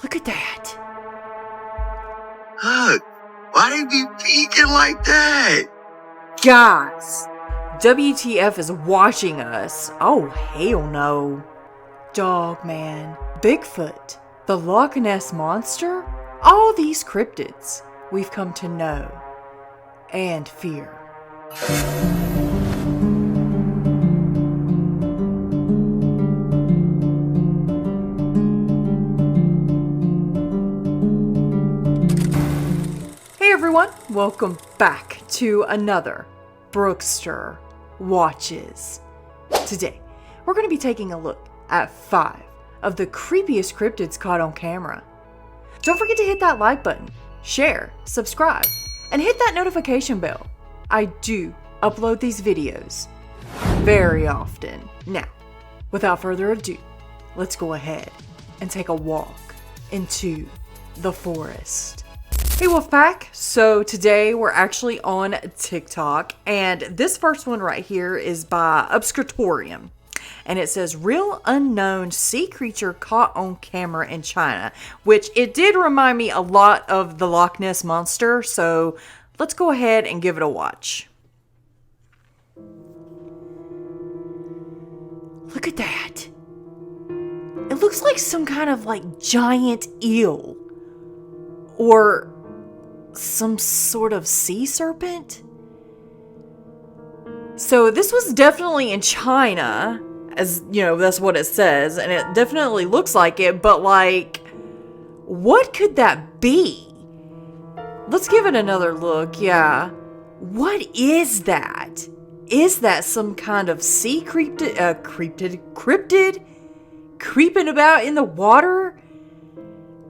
Look at that. Look, why they be peeking like that? Guys, WTF is watching us. Oh, hell no. Dogman, Bigfoot, the Loch Ness Monster, all these cryptids we've come to know and fear. Hey everyone, welcome back to another Brookster Watches. Today, we're going to be taking a look at 5 of the creepiest cryptids caught on camera. Don't forget to hit that like button, share, subscribe, and hit that notification bell. I do upload these videos very often. Now, without further ado, let's go ahead and take a walk into the forest. Hey Wolfpack, so today we're actually on TikTok, and this first one right here is by Obscuratorium, and it says real unknown sea creature caught on camera in China, which it did remind me a lot of the Loch Ness Monster, so let's go ahead and give it a watch. Look at that. It looks like some kind of like giant eel or some sort of sea serpent. So this was definitely in China, as you know, that's what it says, and it definitely looks like it, but like, what could that be? Let's give it another look. Yeah, what is that? Is that some kind of sea cryptid creeping about in the water?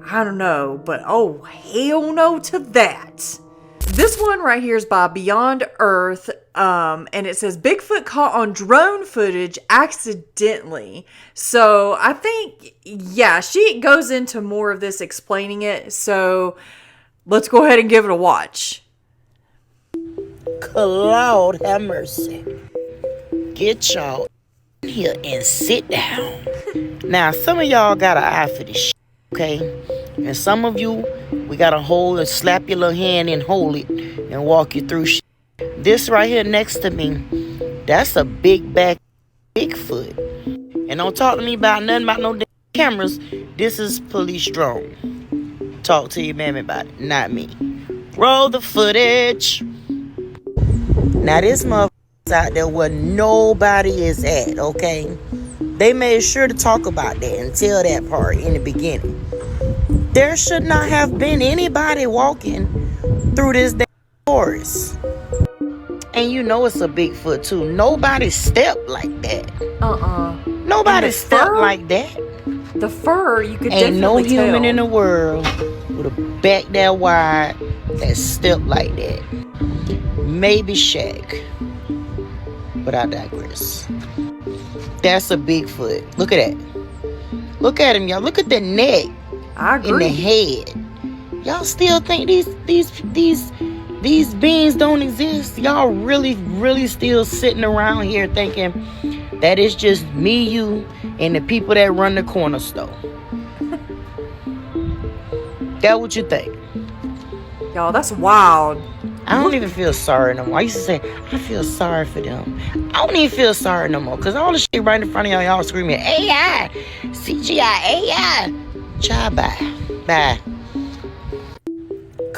I don't know, but oh, hell no to that. This one right here is by Beyond Earth, and it says Bigfoot caught on drone footage accidentally. So I think, yeah, she goes into more of this explaining it. So let's go ahead and give it a watch. Lord have mercy. Get y'all in here and sit down. Now, some of y'all got an eye for this shit, okay? And some of you, we gotta hold and slap your little hand and hold it and walk you through shit. This right here next to me, that's a big back Bigfoot. And don't talk to me about nothing about no damn cameras. This is police drone. Talk to your mammy about it, not me. Roll the footage. Now this motherfucker's out there where nobody is at, okay? They made sure to talk about that and tell that part in the beginning. There should not have been anybody walking through this damn forest. And you know it's a Bigfoot too. Nobody stepped like that. Nobody stepped like that. The fur, you could Ain't definitely no human tell. in the world with a back that wide that stepped like that. Maybe Shaq. But I digress. That's a Bigfoot. Look at that. Look at him, y'all. Look at the neck. I agree. In the head. Y'all still think these beings don't exist? Y'all really still sitting around here thinking that it's just me, you, and the people that run the corner store? That what you think? Y'all, that's wild. I don't even feel sorry no more. I used to say, I feel sorry for them. I don't even feel sorry no more. Because all the shit right in front of y'all screaming, AI, CGI, AI. Child, bye. Bye.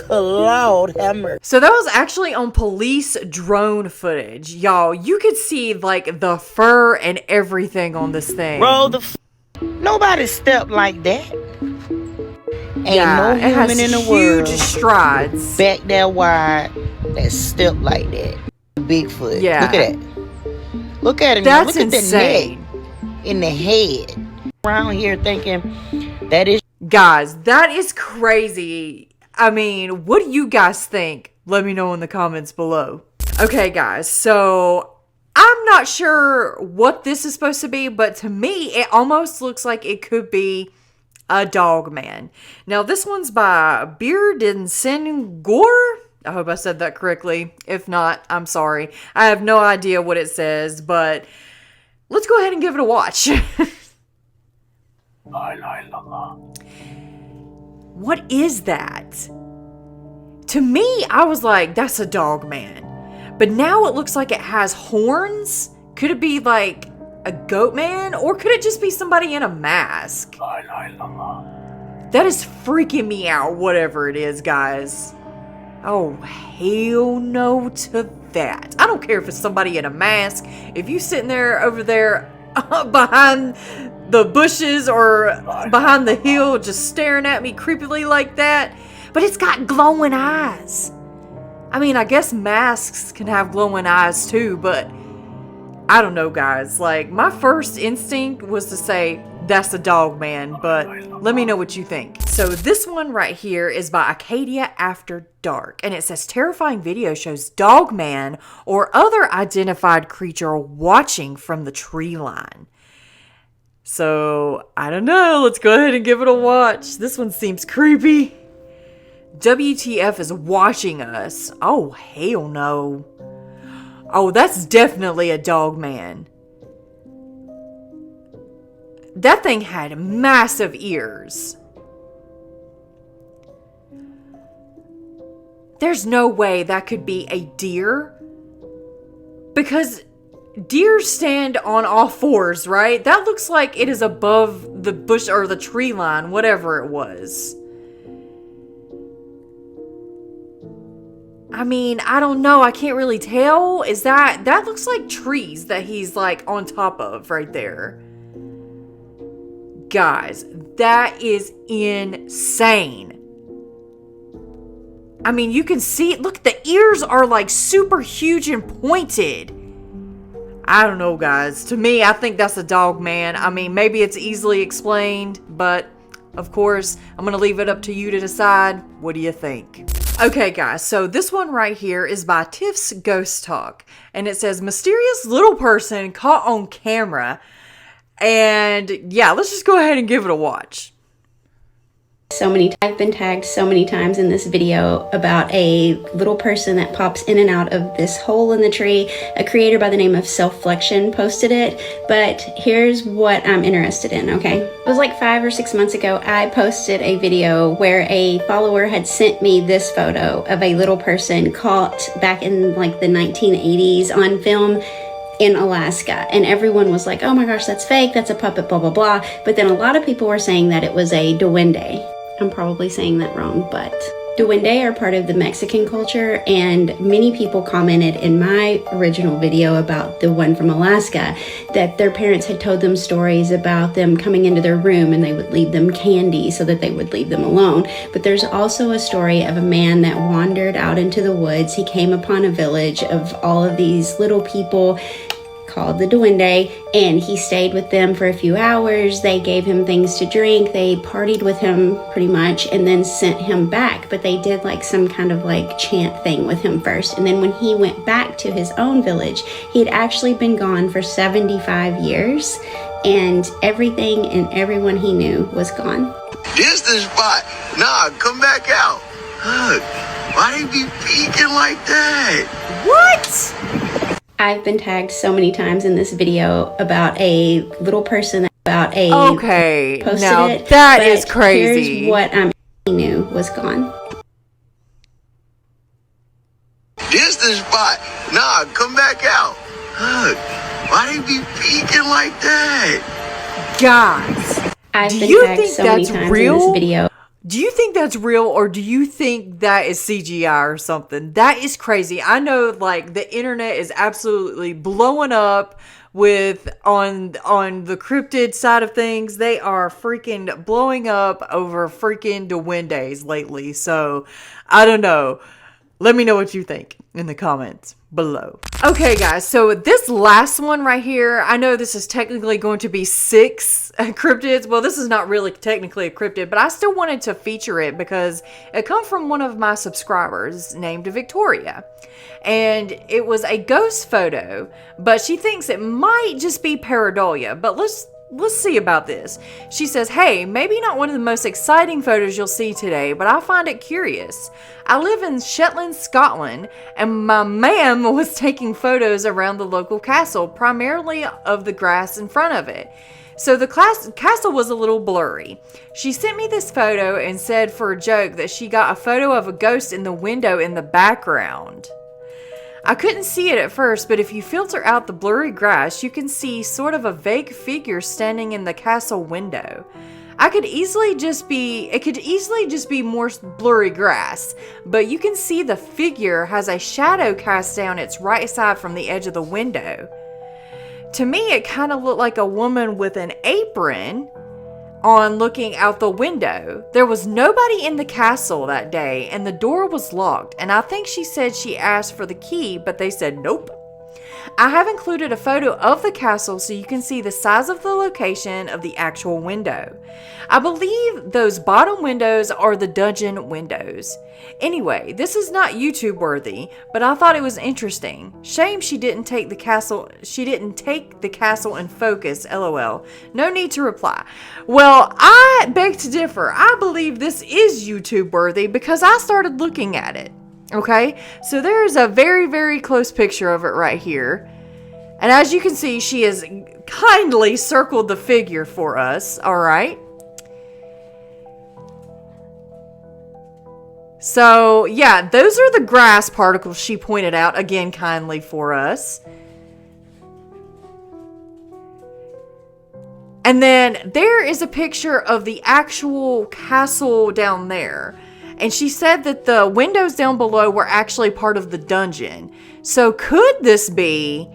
Lord have mercy. So that was actually on police drone footage. Y'all, you could see like the fur and everything on this thing. Roll the nobody stepped like that. Ain't no human in the world. Huge strides. Back that wide that stepped like that. Bigfoot. Yeah. Look at that. Look at him. That's Look at insane. the neck in the head. Around here thinking that is. Guys, that is crazy. I mean, what do you guys think? Let me know in the comments below. Okay, guys, so I'm not sure what this is supposed to be, but to me, it almost looks like it could be a dog man. Now, this one's by Bearden Gore. I hope I said that correctly. If not, I'm sorry. I have no idea what it says, but let's go ahead and give it a watch. What is that? To me, I was like, that's a dog man. But now it looks like it has horns. Could it be like a goat man? Or could it just be somebody in a mask? That is freaking me out, whatever it is, guys. Oh, hell no to that. I don't care if it's somebody in a mask. If you sitting there over there behind the bushes or behind the hill just staring at me creepily like that. But it's got glowing eyes. I mean, I guess masks can have glowing eyes too, but I don't know, guys. Like, my first instinct was to say, that's a dog man, but let me know what you think. So this one right here is by Acadia After Dark, and it says terrifying video shows dog man or other identified creature watching from the tree line. So I don't know, let's go ahead and give it a watch. This one seems creepy. WTF is watching us. Oh, hell no. Oh, that's definitely a dog man. That thing had massive ears. There's no way that could be a deer. Because deer stand on all fours, right? That looks like it is above the bush or the tree line, whatever it was. I mean, I don't know. I can't really tell. Is that looks like trees that he's like on top of right there. Guys, that is insane. I mean, you can see it. Look, the ears are like super huge and pointed. I don't know, guys. To me, I think that's a dog man. I mean, maybe it's easily explained, but of course, I'm going to leave it up to you to decide. What do you think? Okay, guys, so this one right here is by Tiff's Ghost Talk, and it says, mysterious little person caught on camera. And yeah, let's just go ahead and give it a watch. I've been tagged so many times in this video about a little person that pops in and out of this hole in the tree. A creator by the name of Self-Flexion posted it, but here's what I'm interested in, okay? It was like 5 or 6 months ago, I posted a video where a follower had sent me this photo of a little person caught back in like the 1980s on film in Alaska, and everyone was like, oh my gosh, that's fake, that's a puppet, blah blah blah. But then a lot of people were saying that it was a duende. I'm probably saying that wrong, but duende are part of the Mexican culture, and many people commented in my original video about the one from Alaska that their parents had told them stories about them coming into their room and they would leave them candy so that they would leave them alone. But there's also a story of a man that wandered out into the woods. He came upon a village of all of these little people called the duende, and he stayed with them for a few hours. They gave him things to drink, they partied with him pretty much, and then sent him back. But they did like some kind of like chant thing with him first, and then when he went back to his own village, he had actually been gone for 75 years, and everything and everyone he knew was gone. This the spot. Nah, come back out. Look, why they be peeking like that? What? I've been tagged so many times in this video about a little person okay, posted now it, that but is crazy. Here's what he knew was gone. This the spot. Nah, come back out. Look, why they be peeking like that? Guys, I've do been you tagged think so many that's times real? in this video. Do you think that's real, or do you think that is CGI or something? That is crazy. I know, like, the internet is absolutely blowing up with on the cryptid side of things. They are freaking blowing up over freaking duendes lately. So I don't know. Let me know what you think in the comments below. Okay, guys, so this last one right here, I know this is technically going to be 6 cryptids. Well, this is not really technically a cryptid, but I still wanted to feature it because it come from one of my subscribers named Victoria. And it was a ghost photo, but she thinks it might just be pareidolia. But let's see about this. She says, hey, maybe not one of the most exciting photos you'll see today, but I find it curious. I live in Shetland, Scotland, and my ma'am was taking photos around the local castle, primarily of the grass in front of it. So the castle was a little blurry. She sent me this photo and said for a joke that she got a photo of a ghost in the window in the background. I couldn't see it at first, but if you filter out the blurry grass, you can see sort of a vague figure standing in the castle window. It could easily just be more blurry grass, but you can see the figure has a shadow cast down its right side from the edge of the window. To me, it kind of looked like a woman with an apron on looking out the window. There was nobody in the castle that day, and the door was locked, and I think she said she asked for the key, but they said nope. I have included a photo of the castle so you can see the size of the location of the actual window. I believe those bottom windows are the dungeon windows. Anyway, this is not YouTube worthy, but I thought it was interesting. Shame she didn't take the castle in focus, lol. No need to reply. Well, I beg to differ. I believe this is YouTube worthy because I started looking at it. Okay, so there's a very, very close picture of it right here. And as you can see, she has kindly circled the figure for us, all right? So, yeah, those are the grass particles she pointed out, again, kindly for us. And then there is a picture of the actual castle down there. And she said that the windows down below were actually part of the dungeon. So could this be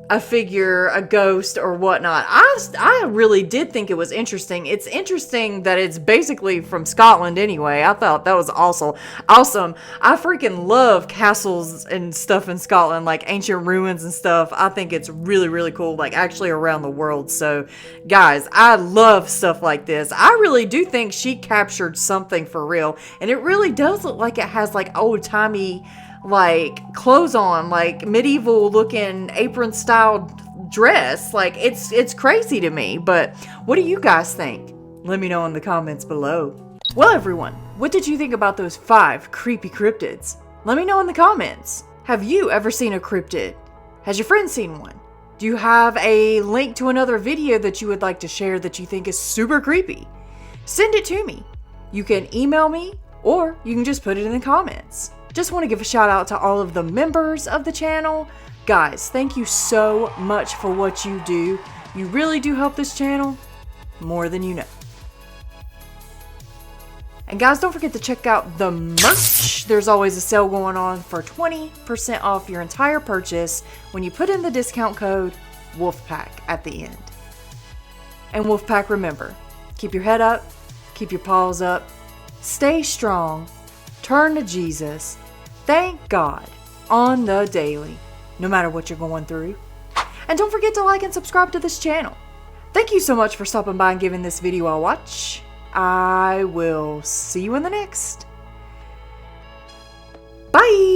a figure, a ghost, or whatnot? I really did think it was interesting. It's interesting that it's basically from Scotland anyway. I thought that was awesome. I freaking love castles and stuff in Scotland, like ancient ruins and stuff. I think it's really, really cool, like actually around the world. So guys, I love stuff like this. I really do think she captured something for real. And it really does look like it has like old-timey like clothes on, like medieval looking apron style dress. Like it's crazy to me. But what do you guys think? Let me know in the comments below. Well, everyone, what did you think about those 5 creepy cryptids? Let me know in the comments. Have you ever seen a cryptid? Has your friend seen one? Do you have a link to another video that you would like to share that you think is super creepy? Send it to me. You can email me or you can just put it in the comments. Just want to give a shout out to all of the members of the channel. Guys, thank you so much for what you do. You really do help this channel more than you know. And guys, don't forget to check out the merch. There's always a sale going on for 20% off your entire purchase when you put in the discount code Wolfpack at the end. And Wolfpack, remember, keep your head up, keep your paws up, stay strong, turn to Jesus. Thank God on the daily, no matter what you're going through. And don't forget to like and subscribe to this channel. Thank you so much for stopping by and giving this video a watch. I will see you in the next. Bye!